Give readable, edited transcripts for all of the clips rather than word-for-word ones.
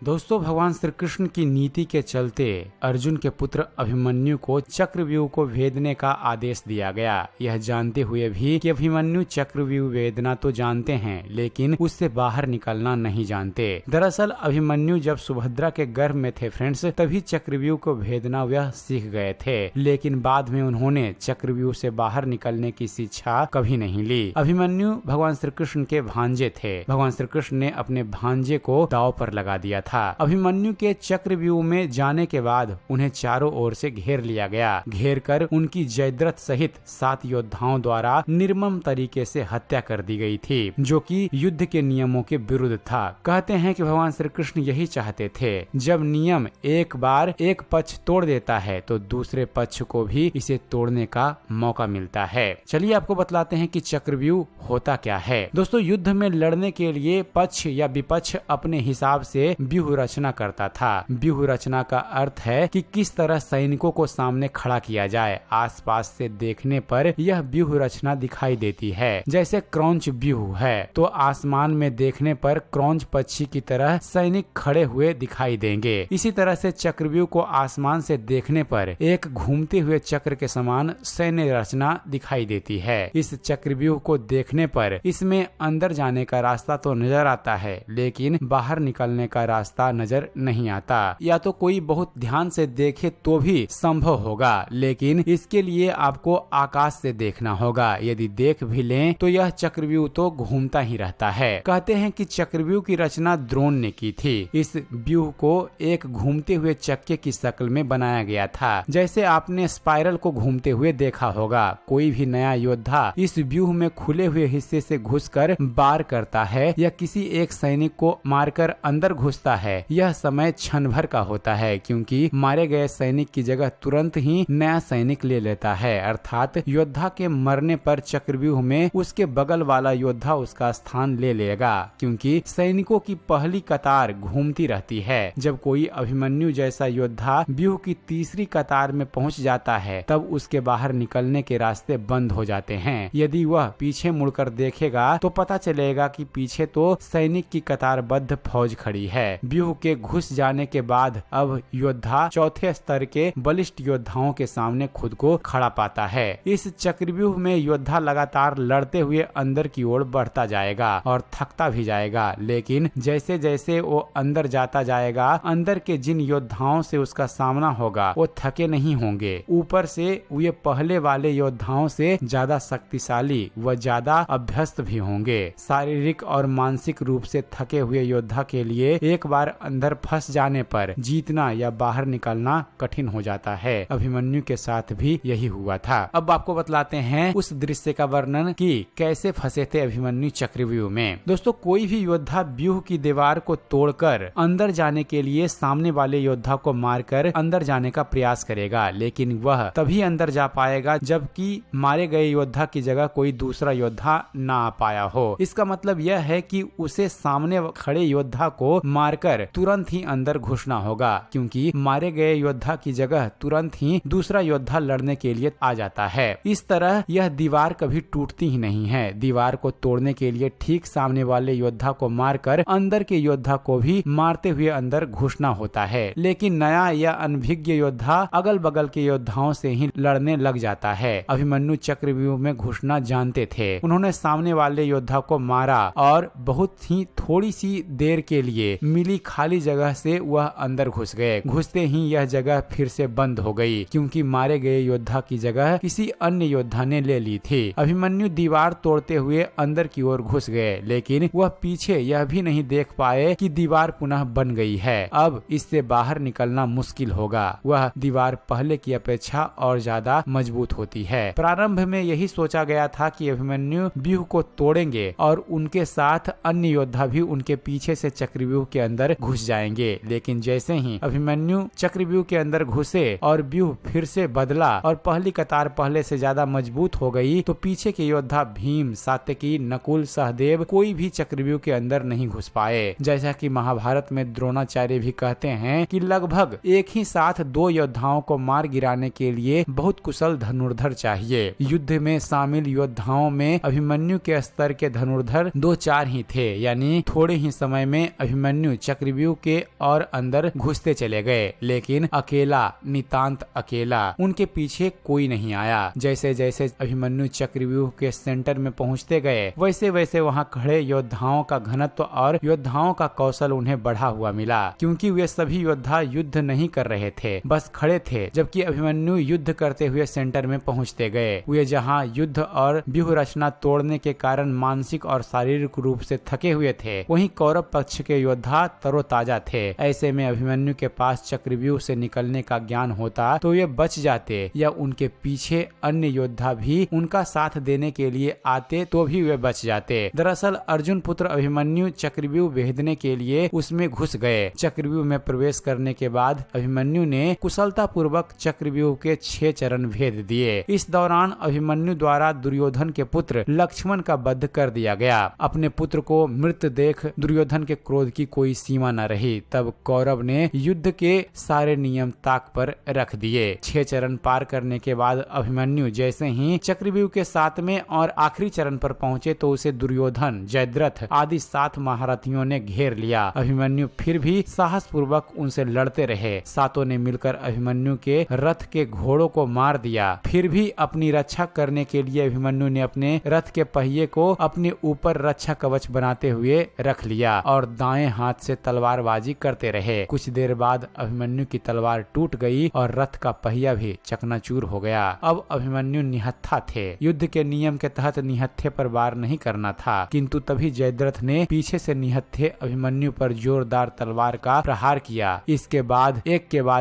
दोस्तों, भगवान श्री कृष्ण की नीति के चलते अर्जुन के पुत्र अभिमन्यु को चक्रव्यूह को भेदने का आदेश दिया गया। यह जानते हुए भी कि अभिमन्यु चक्रव्यूह भेदना तो जानते हैं, लेकिन उससे बाहर निकलना नहीं जानते। दरअसल अभिमन्यु जब सुभद्रा के गर्भ में थे फ्रेंड्स, तभी चक्रव्यूह को भेदना वह सीख गए थे, लेकिन बाद में उन्होंने चक्रव्यूह से बाहर निकलने की शिक्षा कभी नहीं ली। अभिमन्यु भगवान श्री कृष्ण के भांजे थे। भगवान श्री कृष्ण ने अपने भांजे को दांव पर लगा दिया था। अभिमन्यु के चक्रव्यूह में जाने के बाद उन्हें चारों ओर से घेर लिया गया। घेर कर उनकी जयद्रथ सहित 7 योद्धाओं द्वारा निर्मम तरीके से हत्या कर दी गई थी, जो कि युद्ध के नियमों के विरुद्ध था। कहते हैं कि भगवान श्री कृष्ण यही चाहते थे, जब नियम एक बार एक पक्ष तोड़ देता है तो दूसरे पक्ष को भी इसे तोड़ने का मौका मिलता है। चलिए आपको बतलाते हैं कि चक्रव्यूह होता क्या है। दोस्तों, युद्ध में लड़ने के लिए पक्ष या विपक्ष अपने हिसाब से व्यूह रचना करता था। व्यूह रचना का अर्थ है कि किस तरह सैनिकों को सामने खड़ा किया जाए। आसपास से देखने पर यह व्यूह रचना दिखाई देती है। जैसे क्रौंच व्यूह है तो आसमान में देखने पर क्रौंच पक्षी की तरह सैनिक खड़े हुए दिखाई देंगे। इसी तरह से चक्रव्यूह को आसमान से देखने पर एक घूमते हुए चक्र के समान सैन्य रचना दिखाई देती है। इस चक्रव्यूह को देखने पर इसमें अंदर जाने का रास्ता तो नजर आता है, लेकिन बाहर निकलने का रास्ता नजर नहीं आता। या तो कोई बहुत ध्यान से देखे तो भी संभव होगा, लेकिन इसके लिए आपको आकाश से देखना होगा। यदि देख भी लें तो यह चक्रव्यूह तो घूमता ही रहता है। कहते हैं कि चक्रव्यूह की रचना द्रोण ने की थी। इस व्यूह को एक घूमते हुए चक्के की शक्ल में बनाया गया था। जैसे आपने स्पाइरल को घूमते हुए देखा होगा। कोई भी नया योद्धा इस व्यूह में खुले हुए हिस्से से घुसकर वार करता है या किसी एक सैनिक को मारकर अंदर घुसता है, यह समय क्षण भर का होता है, क्योंकि मारे गए सैनिक की जगह तुरंत ही नया सैनिक ले लेता है। अर्थात योद्धा के मरने पर चक्रव्यूह में उसके बगल वाला योद्धा उसका स्थान ले लेगा, क्योंकि सैनिकों की पहली कतार घूमती रहती है। जब कोई अभिमन्यु जैसा योद्धा व्यूह की तीसरी कतार में पहुंच जाता है, तब उसके बाहर निकलने के रास्ते बंद हो जाते हैं। यदि वह पीछे मुड़कर देखेगा तो पता चलेगा कि पीछे तो सैनिक की कतारबद्ध फौज खड़ी है। व्यूह के घुस जाने के बाद अब योद्धा चौथे स्तर के बलिष्ठ योद्धाओं के सामने खुद को खड़ा पाता है। इस चक्रव्यूह में योद्धा लगातार लड़ते हुए अंदर की ओर बढ़ता जाएगा और थकता भी जाएगा, लेकिन जैसे जैसे वो अंदर जाता जाएगा, अंदर के जिन योद्धाओं से उसका सामना होगा वो थके नहीं होंगे। ऊपर से वे पहले वाले योद्धाओं से ज्यादा शक्तिशाली व ज्यादा अभ्यस्त भी होंगे। शारीरिक और मानसिक रूप से थके हुए योद्धा के लिए एक बार अंदर फंस जाने पर जीतना या बाहर निकलना कठिन हो जाता है। अभिमन्यु के साथ भी यही हुआ था। अब आपको बतलाते हैं उस दृश्य का वर्णन कि कैसे फंसे थे अभिमन्यु चक्रव्यूह में। दोस्तों, कोई भी योद्धा व्यूह की दीवार को तोड़कर अंदर जाने के लिए सामने वाले योद्धा को मारकर अंदर जाने का प्रयास करेगा, लेकिन वह तभी अंदर जा पाएगा जबकि मारे गए योद्धा की जगह कोई दूसरा योद्धा ना आ पाया हो। इसका मतलब यह है कि उसे सामने खड़े योद्धा को मारकर तुरंत ही अंदर घुसना होगा, क्योंकि मारे गए योद्धा की जगह तुरंत ही दूसरा योद्धा लड़ने के लिए आ जाता है। इस तरह यह दीवार कभी टूटती ही नहीं है। दीवार को तोड़ने के लिए ठीक सामने वाले योद्धा को मारकर अंदर के योद्धा को भी मारते हुए अंदर घुसना होता है, लेकिन नया या अनभिज्ञ योद्धा अगल बगल के योद्धाओं से ही लड़ने लग जाता है। अभिमन्यु चक्रव्यूह में घुसना जानते थे। उन्होंने सामने वाले योद्धा को मारा और बहुत ही थोड़ी सी देर के लिए मिली खाली जगह से वह अंदर घुस गए। घुसते ही यह जगह फिर से बंद हो गई, क्योंकि मारे गए योद्धा की जगह किसी अन्य योद्धा ने ले ली थी। अभिमन्यु दीवार तोड़ते हुए अंदर की ओर घुस गए, लेकिन वह पीछे यह भी नहीं देख पाए कि दीवार पुनः बन गई है। अब इससे बाहर निकलना मुश्किल होगा। वह दीवार पहले की अपेक्षा और ज्यादा मजबूत होती है। प्रारंभ में यही सोचा गया था कि अभिमन्यु व्यूह को तोड़ेंगे और उनके साथ अन्य योद्धा भी उनके पीछे से चक्रव्यूह के अंदर घुस जाएंगे, लेकिन जैसे ही अभिमन्यु चक्रव्यूह के अंदर घुसे और व्यूह फिर से बदला और पहली कतार पहले से ज्यादा मजबूत हो गई, तो पीछे के योद्धा भीम, सात्यकी, नकुल, सहदेव कोई भी चक्रव्यूह के अंदर नहीं घुस पाए। जैसा कि महाभारत में द्रोणाचार्य भी कहते हैं कि लगभग एक ही साथ 2 योद्धाओं को मार गिराने के लिए बहुत कुशल धनुर्धर चाहिए। युद्ध में शामिल योद्धाओं में अभिमन्यु के स्तर के धनुर्धर 2-4 ही थे, यानी थोड़े ही समय में अभिमन्यु चक्रव्यूह के और अंदर घुसते चले गए, लेकिन अकेला, नितांत अकेला। उनके पीछे कोई नहीं आया। जैसे जैसे अभिमन्यु चक्रव्यूह के सेंटर में पहुंचते गए, वैसे वैसे वहां खड़े योद्धाओं का घनत्व और योद्धाओं का कौशल उन्हें बढ़ा हुआ मिला, क्योंकि वे सभी योद्धा युद्ध नहीं कर रहे थे, बस खड़े थे। जबकि अभिमन्यु युद्ध करते हुए सेंटर में पहुंचते गए। वे जहां युद्ध और व्यूह रचना तोड़ने के कारण मानसिक और शारीरिक रूप से थके हुए थे, वहीं कौरव पक्ष के योद्धा तरोताजा थे। ऐसे में अभिमन्यु के पास चक्रव्यूह से निकलने का ज्ञान होता तो ये बच जाते, या उनके पीछे अन्य योद्धा भी उनका साथ देने के लिए आते तो भी वे बच जाते। दरअसल अर्जुन पुत्र अभिमन्यु चक्रव्यूह भेदने के लिए उसमें घुस गए। चक्रव्यूह में प्रवेश करने के बाद अभिमन्यु ने कुशलता पूर्वक चक्रव्यूह के 6 चरण भेद दिए। इस दौरान अभिमन्यु द्वारा दुर्योधन के पुत्र लक्ष्मण का वध कर दिया गया। अपने पुत्र को मृत देख दुर्योधन के क्रोध की कोई सीमा न रही। तब कौरव ने युद्ध के सारे नियम ताक पर रख दिए। 6 चरण पार करने के बाद अभिमन्यु जैसे ही चक्रव्यूह के 7वें और आखिरी चरण पर पहुंचे तो उसे दुर्योधन, जयद्रथ आदि 7 महारथियों ने घेर लिया। अभिमन्यु फिर भी साहस पूर्वक उनसे लड़ते रहे। सातों ने मिलकर अभिमन्यु के रथ के घोड़ों को मार दिया। फिर भी अपनी रक्षा करने के लिए अभिमन्यु ने अपने रथ के पहिए को अपने ऊपर रक्षा कवच बनाते हुए रख लिया और दाएं हाथ से तलवारबाजी करते रहे। कुछ देर बाद अभिमन्यु की तलवार टूट गई और रथ का पहिया भी चकनाचूर हो गया। अब अभिमन्यु निहत्था थे। युद्ध के नियम के तहत निहत्थे पर वार नहीं करना था, किंतु तभी जयद्रथ ने पीछे से निहत्थे अभिमन्यु पर जोरदार तलवार का प्रहार किया। इसके बाद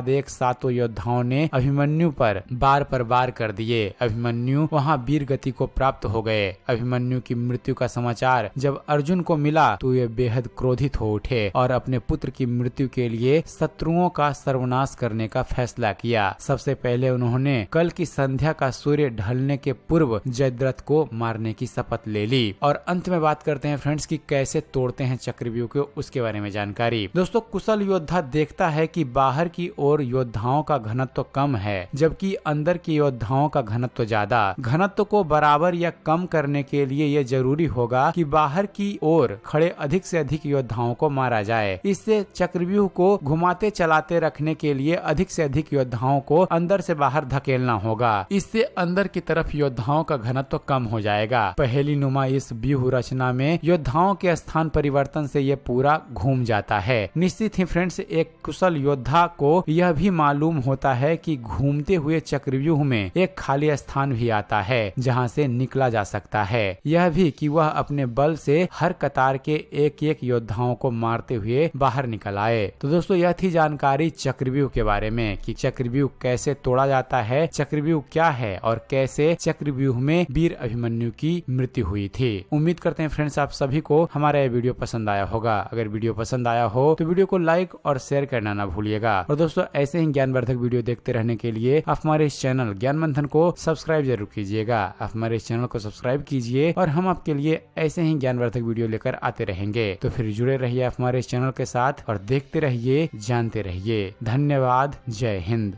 एक सातों योद्धाओं ने अभिमन्यु पर वार कर दिए। अभिमन्यु वहां वीर गति को प्राप्त हो गए। अभिमन्यु की मृत्यु का समाचार जब अर्जुन को मिला तो वे बेहद क्रोधित हो उठे और अपने पुत्र की मृत्यु के लिए शत्रुओं का सर्वनाश करने का फैसला किया। सबसे पहले उन्होंने कल की संध्या का सूर्य ढलने के पूर्व जयद्रथ को मारने की शपथ ले ली। और अंत में बात करते हैं फ्रेंड्स कि कैसे तोड़ते हैं चक्रव्यूह को, उसके बारे में जानकारी। दोस्तों, कुशल योद्धा देखता है कि बाहर की ओर योद्धाओं का घनत्व कम है, जबकि अंदर की योद्धाओं का घनत्व ज्यादा। घनत्व को बराबर या कम करने के लिए यह जरूरी होगा कि बाहर की ओर खड़े अधिक से अधिक योद्धाओं को मारा जाए। इससे चक्रव्यूह को घुमाते चलाते रखने के लिए अधिक से अधिक योद्धाओं को अंदर से बाहर धकेलना होगा। इससे अंदर की तरफ योद्धाओं का घनत्व कम हो जाएगा। पहली नुमा इस व्यूह रचना में योद्धाओं के स्थान परिवर्तन से ये पूरा घूम जाता है। निश्चित ही फ्रेंड्स, एक कुशल योद्धा को यह भी मालूम होता है कि घूमते हुए चक्रव्यूह में एक खाली स्थान भी आता है जहां से निकला जा सकता है। यह भी कि वह अपने बल से हर कतार के एक एक योद्धाओं को मारते हुए बाहर निकल आए। तो दोस्तों, यह थी जानकारी चक्रव्यूह के बारे में कि चक्रव्यूह कैसे तोड़ा जाता है, चक्रव्यूह क्या है और कैसे चक्रव्यूह में वीर अभिमन्यु की मृत्यु हुई थी। उम्मीद करते हैं फ्रेंड्स आप सभी को हमारा यह वीडियो पसंद आया होगा। अगर वीडियो पसंद आया हो तो वीडियो को लाइक और शेयर करना ना भूलिएगा। और दोस्तों, ऐसे ही ज्ञानवर्धक वीडियो देखते रहने के लिए आप हमारे इस चैनल ज्ञान मंथन को सब्सक्राइब जरूर कीजिएगा। आप हमारे इस चैनल को सब्सक्राइब कीजिए और हम आपके लिए ऐसे ही ज्ञानवर्धक वीडियो लेकर आते रहेंगे। तो फिर जुड़े रहिए आप हमारे इस चैनल के साथ और देखते रहिए, जानते रहिए। धन्यवाद। जय हिंद।